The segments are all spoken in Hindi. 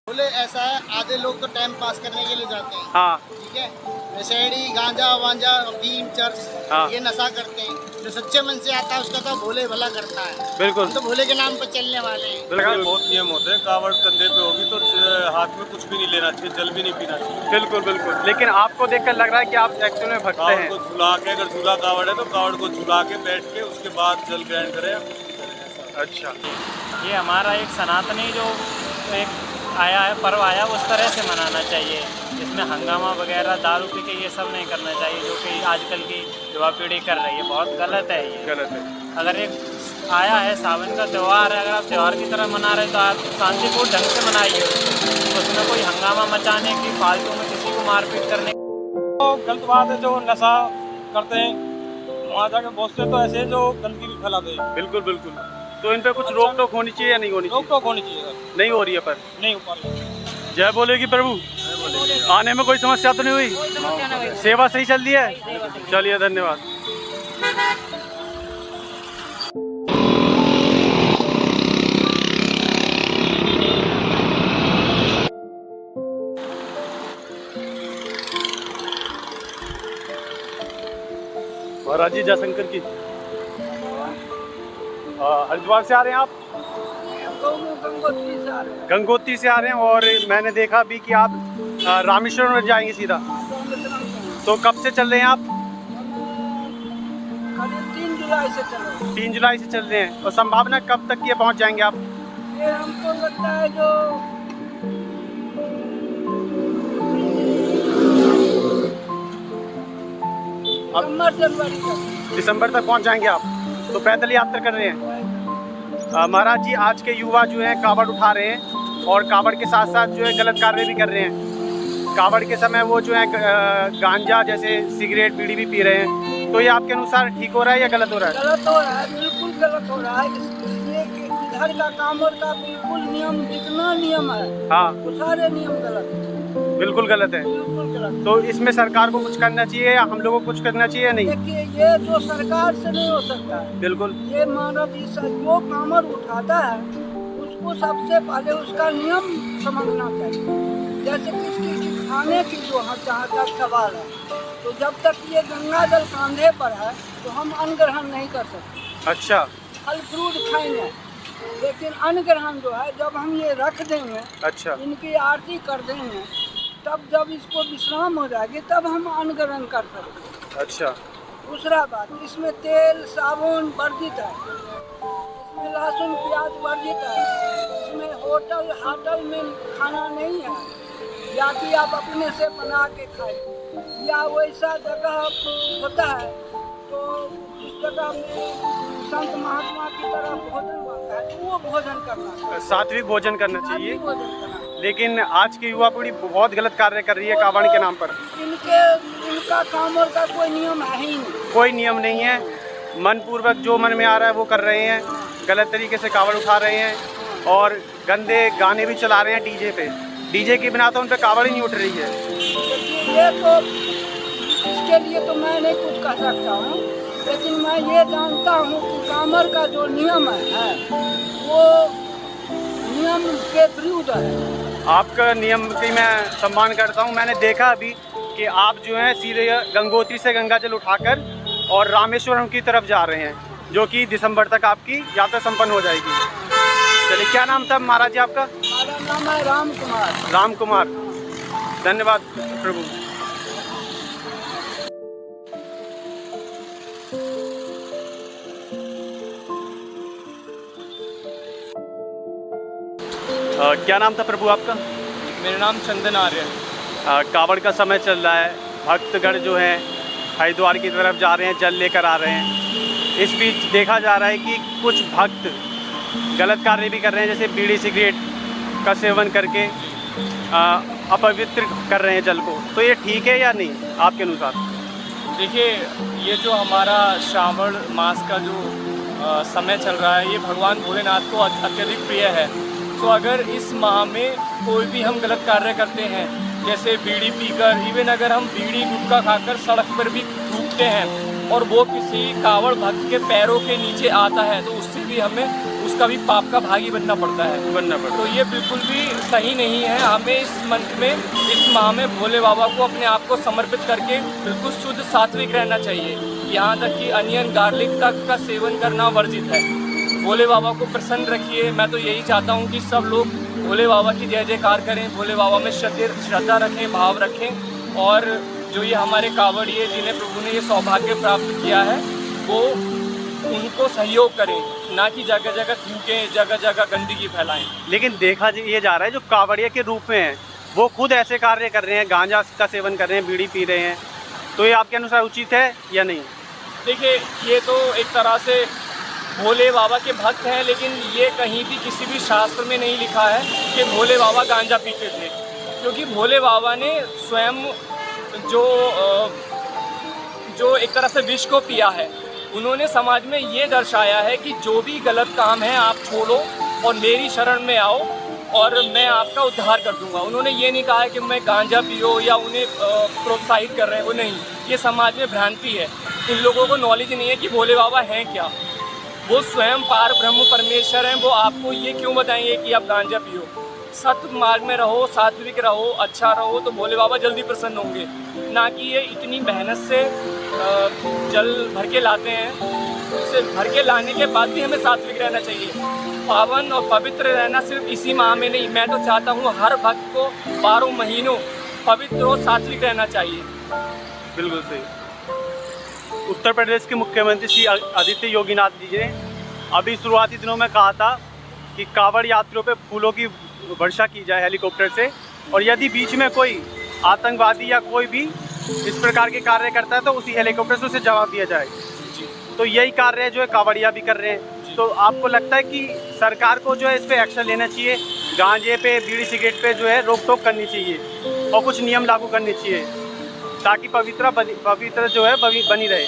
बोले ऐसा है, आधे लोग तो टाइम पास करने के लिए जाते हैं। हाँ ठीक है, नशेड़ी गांजा वांजा अफीम चर्च हाँ। ये नशा करते हैं। जो सच्चे मन से आता है उसका तो भोले भला करता है। बिल्कुल हम तो भोले के नाम पर चलने वाले हैं। बिल्कुल बहुत नियम होते हैं। कावड़ कंधे पे होगी तो हाथ में कुछ भी नहीं लेना चाहिए, जल भी नहीं पीना चाहिए। बिल्कुल बिल्कुल। लेकिन आपको देखकर लग रहा है कि आप एक्चुअल में भक्त कावड़ हैं। को झुला के, अगर झूला कावड़ है तो कावड़ को झुला के बैठ के उसके बाद जल ग्रहण करें। अच्छा, ये हमारा एक सनातनी जो एक आया है, पर्व आया, उस तरह से मनाना चाहिए। इसमें हंगामा वगैरह दारू पी के ये सब नहीं करना चाहिए, जो कि आजकल की युवा पीढ़ी कर रही है। बहुत गलत है ये। गलत है। अगर एक आया है सावन का त्यौहार है, अगर आप त्यौहार की तरह मना रहे तो आप शांतिपूर्ण ढंग से मनाइए। उसमें कोई हंगामा मचाने की, फालतू में किसी को मारपीट करने तो गलत बात है। जो नशा करते हैं वहाँ जाके बहुत से तो ऐसे हैं जो गंदगी भी फैलाते हैं। बिल्कुल बिल्कुल। तो इन पे कुछ रोक टोक होनी चाहिए या नहीं होनी चाहिए? रोक टोक होनी चाहिए सर, नहीं हो रही है पर। नहीं हो पा रही है। जय बोलेगी प्रभु। आने में कोई समस्या तो नहीं हुई? सेवा सही चल रही है? चलिए धन्यवाद। महाराज जी जयशंकर की। हरिद्वार से आ रहे हैं आप? गंगोत्री से आ रहे हैं। और मैंने देखा भी कि आप रामेश्वरम जाएंगे सीधा। तो कब से चल रहे हैं आप? 3 जुलाई से चल रहे हैं। 3 जुलाई से चल रहे हैं। और संभावना कब तक ये पहुंच जाएंगे आप? ये हमको लगता है जो दिसंबर जनवरी तक। दिसंबर तक पहुंच जाएंगे आप। तो पैदल यात्रा कर रहे हैं। महाराज जी, आज के युवा जो हैं कावड़ उठा रहे हैं और कावड़ के साथ साथ जो है गलत कार्य भी कर रहे हैं। कावड़ के समय वो जो है गांजा जैसे सिगरेट बीड़ी भी पी रहे हैं। तो ये आपके अनुसार ठीक हो रहा है या गलत हो रहा है? गलत हो रहा है, बिल्कुल गलत हो रहा है। इसलिए कि इधर का कामर का बिल्कुल नियम, जितना नियम है हाँ वो सारे नियम गलत है, बिल्कुल गलत है। बिल्कुल गलत। तो इसमें सरकार को कुछ करना चाहिए या हम लोगों को कुछ करना चाहिए या नहीं? देखिए, ये जो सरकार से नहीं हो सकता है। बिल्कुल ये मानव जो कामर उठाता है उसको सबसे पहले उसका नियम समझना चाहिए। जैसे किसी खाने की जो जहाँ तक सवाल है, तो जब तक ये गंगा जल कांधे पर है तो हम अन्न ग्रहण नहीं कर सकते। अच्छा फल फ्रूट खाएंगे, लेकिन अन्न ग्रहण जो है जब हम ये रख देंगे, अच्छा इनकी आरती कर देंगे, तब जब इसको विश्राम हो जाएगी तब हम अन्न ग्रहण कर सकते। अच्छा। दूसरा बात, इसमें तेल साबुन वर्जित है, इसमें लहसुन प्याज वर्जित है, इसमें होटल हाटल में खाना नहीं है, या कि आप अपने से बना के खाएं, या वैसा जगह होता है तो उस जगह में संत महात्मा की तरह भोजन बनता है तो वो भोजन करना चाहिए, सात्विक भोजन करना चाहिए। सात्विक भोजन करना चाहिए। लेकिन आज की युवा पीढ़ी बहुत गलत कार्य कर रही है कावड़ के नाम पर। इनका काम और का कोई नियम है ही नहीं। कोई नियम नहीं है। मन पूर्वक जो मन में आ रहा है वो कर रहे हैं। गलत तरीके से कावड़ उठा रहे हैं और गंदे गाने भी चला रहे हैं डीजे पे। डीजे के बिना तो उन पे कावड़ ही नहीं उठ रही है। देखिए, ये तो इसके लिए तो मैं नहीं कुछ कह सकता हूँ, लेकिन मैं ये जानता हूँ कि कामर का जो नियम है वो नियम के विरुद्ध है। आपका नियम की मैं सम्मान करता हूँ। मैंने देखा अभी कि आप जो हैं सीधे गंगोत्री से गंगा जल उठाकर और रामेश्वरम की तरफ जा रहे हैं, जो कि दिसंबर तक आपकी यात्रा संपन्न हो जाएगी। चलिए, क्या नाम था महाराज जी आपका? हमारा नाम है राम कुमार। राम कुमार, धन्यवाद प्रभु। क्या नाम था प्रभु आपका? मेरा नाम चंदन आर्य है। कावड़ का समय चल रहा है। भक्तगण जो हैं हरिद्वार की तरफ जा रहे हैं, जल लेकर आ रहे हैं। इस बीच देखा जा रहा है कि कुछ भक्त गलत कार्य भी कर रहे हैं, जैसे बीड़ी सिगरेट का सेवन करके अपवित्र कर रहे हैं जल को। तो ये ठीक है या नहीं आपके अनुसार? देखिए, ये जो हमारा श्रावण मास का जो समय चल रहा है, ये भगवान भोलेनाथ को अत्यधिक प्रिय है। तो अगर इस माह में कोई भी हम गलत कार्य करते हैं, जैसे बीड़ी पीकर, इवन अगर हम बीड़ी गुटखा खाकर सड़क पर भी थूकते हैं और वो किसी कावड़ भक्त के पैरों के नीचे आता है, तो उससे भी हमें उसका भी पाप का भागी बनना पड़ता है। बनना पड़ता तो ये बिल्कुल भी सही नहीं है। हमें इस मंथ में, इस माह में भोले बाबा को अपने आप को समर्पित करके बिल्कुल शुद्ध सात्विक रहना चाहिए। यहाँ तक कि अनियन गार्लिक तक का सेवन करना वर्जित है। भोले बाबा को प्रसन्न रखिए। मैं तो यही चाहता हूँ कि सब लोग भोले बाबा की जय जयकार करें, भोले बाबा में श्रद्धा रखें, भाव रखें, और जो ये हमारे कांवड़िए जिन्हें प्रभु ने ये सौभाग्य प्राप्त किया है वो उनको सहयोग करें, ना कि जगह जगह थूकें, जगह जगह गंदगी फैलाएं। लेकिन देखा ये जा रहा है जो कांवड़िया के रूप में हैं वो खुद ऐसे कार्य कर रहे हैं, गांजा का सेवन कर रहे हैं, बीड़ी पी रहे हैं, तो ये आपके अनुसार उचित है या नहीं? देखिए, ये तो एक तरह से भोले बाबा के भक्त हैं, लेकिन ये कहीं भी किसी भी शास्त्र में नहीं लिखा है कि भोले बाबा गांजा पीते थे, क्योंकि भोले बाबा ने स्वयं जो एक तरह से विष को पिया है, उन्होंने समाज में ये दर्शाया है कि जो भी गलत काम है आप छोड़ो और मेरी शरण में आओ और मैं आपका उद्धार कर दूंगा। उन्होंने ये नहीं कहा है कि मैं गांजा पियो या उन्हें प्रोत्साहित कर रहे हैं, वो नहीं। ये समाज में भ्रांति है। इन लोगों को नॉलेज नहीं है कि भोले बाबा हैं क्या। वो स्वयं पार ब्रह्म परमेश्वर हैं। वो आपको ये क्यों बताएंगे कि आप गांजा पियो? सत्य मार्ग में रहो, सात्विक रहो, अच्छा रहो, तो भोले बाबा जल्दी प्रसन्न होंगे। ना कि ये इतनी मेहनत से जल भर के लाते हैं, उसे भर के लाने के बाद भी हमें सात्विक रहना चाहिए। पावन और पवित्र रहना सिर्फ इसी माह में नहीं, मैं तो चाहता हूँ हर भक्त को 12 महीनों पवित्र और सात्विक रहना चाहिए। बिल्कुल सही। उत्तर प्रदेश के मुख्यमंत्री श्री आदित्य योगीनाथ जी ने अभी शुरुआती दिनों में कहा था कि कांवड़ यात्रियों पे फूलों की वर्षा की जाए हेलीकॉप्टर से, और यदि बीच में कोई आतंकवादी या कोई भी इस प्रकार के कार्य करता है तो उसी हेलीकॉप्टर से उसे जवाब दिया जाए। तो यही कार्य जो है कांवड़िया भी कर रहे हैं। तो आपको लगता है कि सरकार को जो है इस पर एक्शन लेना चाहिए, गांजे पे, बीड़ी सिगरेट पे जो है रोक टोक करनी चाहिए और कुछ नियम लागू करने चाहिए ताकि पवित्र जो है बनी रहे?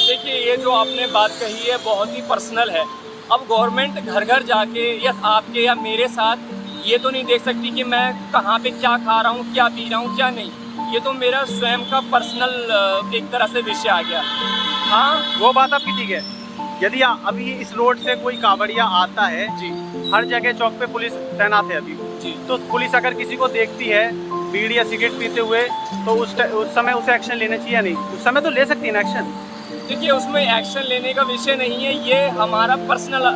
देखिए, ये जो आपने बात कही है बहुत ही पर्सनल है। अब गवर्नमेंट घर घर जाके या आपके या मेरे साथ ये तो नहीं देख सकती कि मैं कहाँ पे क्या खा रहा हूँ, क्या पी रहा हूँ, क्या नहीं। ये तो मेरा स्वयं का पर्सनल एक तरह से विषय आ गया। हाँ, वो बात आपकी ठीक है। यदि अभी इस रोड से कोई कांवड़िया आता है जी, हर जगह चौक पे पुलिस तैनात है अभी जी, तो पुलिस अगर किसी को देखती है बीड़ी या सिगरेट पीते हुए तो उस समय उसे एक्शन लेना चाहिए या नहीं? उस समय तो ले सकती है ना एक्शन। देखिए, उसमें एक्शन लेने का विषय नहीं है, ये हमारा पर्सनल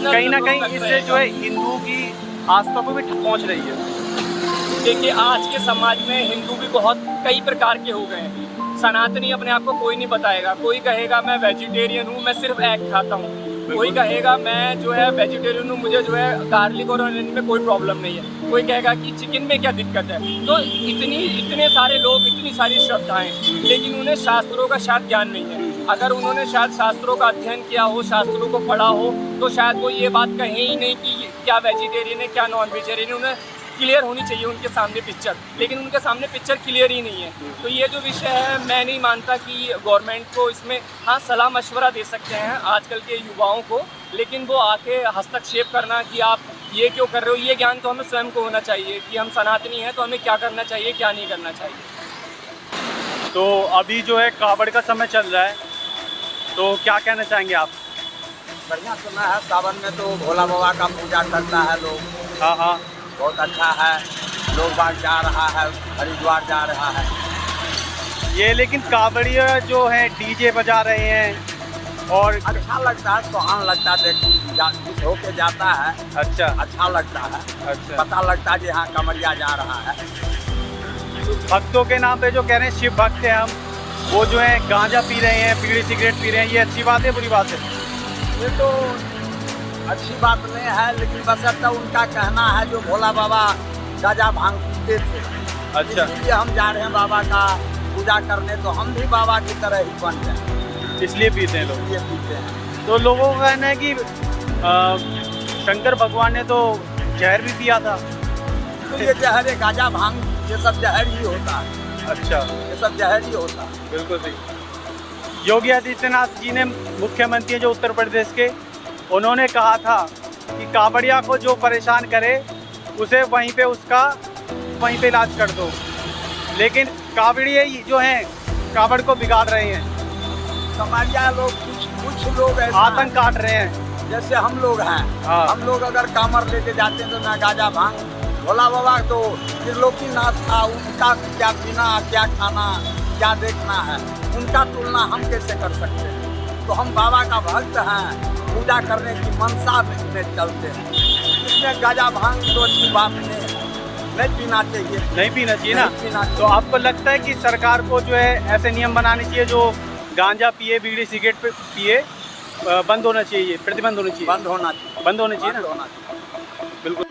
कहीं ना कहीं इससे जो है हिंदू की आस्था को भी पहुंच रही है। देखिए, आज के समाज में हिंदू भी बहुत कई प्रकार के हो गए हैं। सनातनी अपने आप को कोई नहीं बताएगा। कोई कहेगा मैं वेजिटेरियन हूँ, मैं सिर्फ एग खाता हूँ। कोई कहेगा मैं जो है वेजिटेरियन हूँ, मुझे जो है गार्लिक और अनियन में कोई प्रॉब्लम नहीं है। कोई कहेगा कि चिकन में क्या दिक्कत है। तो इतने सारे लोग, इतनी सारी श्रद्धाएं, लेकिन उन्हें शास्त्रों का शायद ज्ञान नहीं है। अगर उन्होंने शायद शास्त्रों का अध्ययन किया हो, शास्त्रों को पढ़ा हो, तो शायद वो ये बात कहें ही नहीं कि क्या वेजिटेरियन है, क्या नॉन वेजिटेरियन है। उन्हें क्लियर होनी चाहिए उनके सामने पिक्चर, लेकिन उनके सामने पिक्चर क्लियर ही नहीं है। तो ये जो विषय है, मैं नहीं मानता कि गवर्नमेंट को इसमें, हाँ, सलाह मशवरा दे सकते हैं आजकल के युवाओं को, लेकिन वो आके हस्तक्षेप करना कि आप ये क्यों कर रहे हो, ये ज्ञान तो हमें स्वयं को होना चाहिए कि हम सनातनी हैं तो हमें क्या करना चाहिए, क्या नहीं करना चाहिए। तो अभी जो है कांवड़ का समय चल रहा है, तो क्या कहना चाहेंगे आप? बढ़िया समय है। सावन में तो भोला बाबा का पूजा करता है लोग। हाँ हाँ, बहुत अच्छा है। लोग बाग जा रहा है, हरिद्वार जा रहा है। ये लेकिन कांवड़िया जो है डीजे बजा रहे हैं और अच्छा लगता है, सुहान लगता है। खुश होके जाता है, अच्छा लगता है। अच्छा, पता लगता है कि हाँ कांवड़िया जा रहा है। भक्तों के नाम पे जो कह रहे हैं शिव भक्त हैं हम, वो जो है गांजा पी रहे हैं, बीड़ी सिगरेट पी रहे हैं, ये अच्छी बात है बुरी बात है? ये तो अच्छी बात नहीं है, लेकिन बशर्ते उनका कहना है जो भोला बाबा गांजा भांग पीते थे। अच्छा, इसलिए हम जा रहे हैं बाबा का पूजा करने, तो हम भी बाबा की तरह ही बन जाए, इसलिए पीते हैं लोग। ये पीते हैं। तो लोगों का कहना है कि शंकर भगवान ने तो जहर भी पिया था। तो ये जहर है, गांजा भांग, ये सब जहर ही होता है। अच्छा, ये सब जहर ही होता है। बिल्कुल सही। योगी आदित्यनाथ जी ने, मुख्यमंत्री जो उत्तर प्रदेश के, उन्होंने कहा था कि कांवड़िया को जो परेशान करे उसे वहीं पे इलाज कर दो, लेकिन कांवड़िया जो हैं कांवड़ को बिगाड़ रहे हैं, कांवड़िया लोग कुछ लोग ऐसा आतंक काट रहे हैं। जैसे हम लोग हैं, हाँ। हम लोग अगर कामर लेके जाते हैं तो ना गाजा भांग, भोला बाबा तो त्रिलोकीनाथ था, उनका क्या पीना क्या खाना क्या देखना है, उनका तुलना हम कैसे कर सकते हैं। तो हम बाबा का भक्त हैं, पूजा करने की मनसा में चलते हैं। इसमें गाजा भांग तो अच्छी बात नहीं पीना चाहिए, नहीं पीना चाहिए ना। नहीं पीना चाहिए। तो आपको लगता है कि सरकार को जो है ऐसे नियम बनाने चाहिए जो गांजा पिए, बीड़ी सिगरेट पिए, बंद होना चाहिए, प्रतिबंध होना चाहिए, बंद होना चाहिए, बंद होना चाहिए बंद ना। होना चाहिए। बिल्कुल।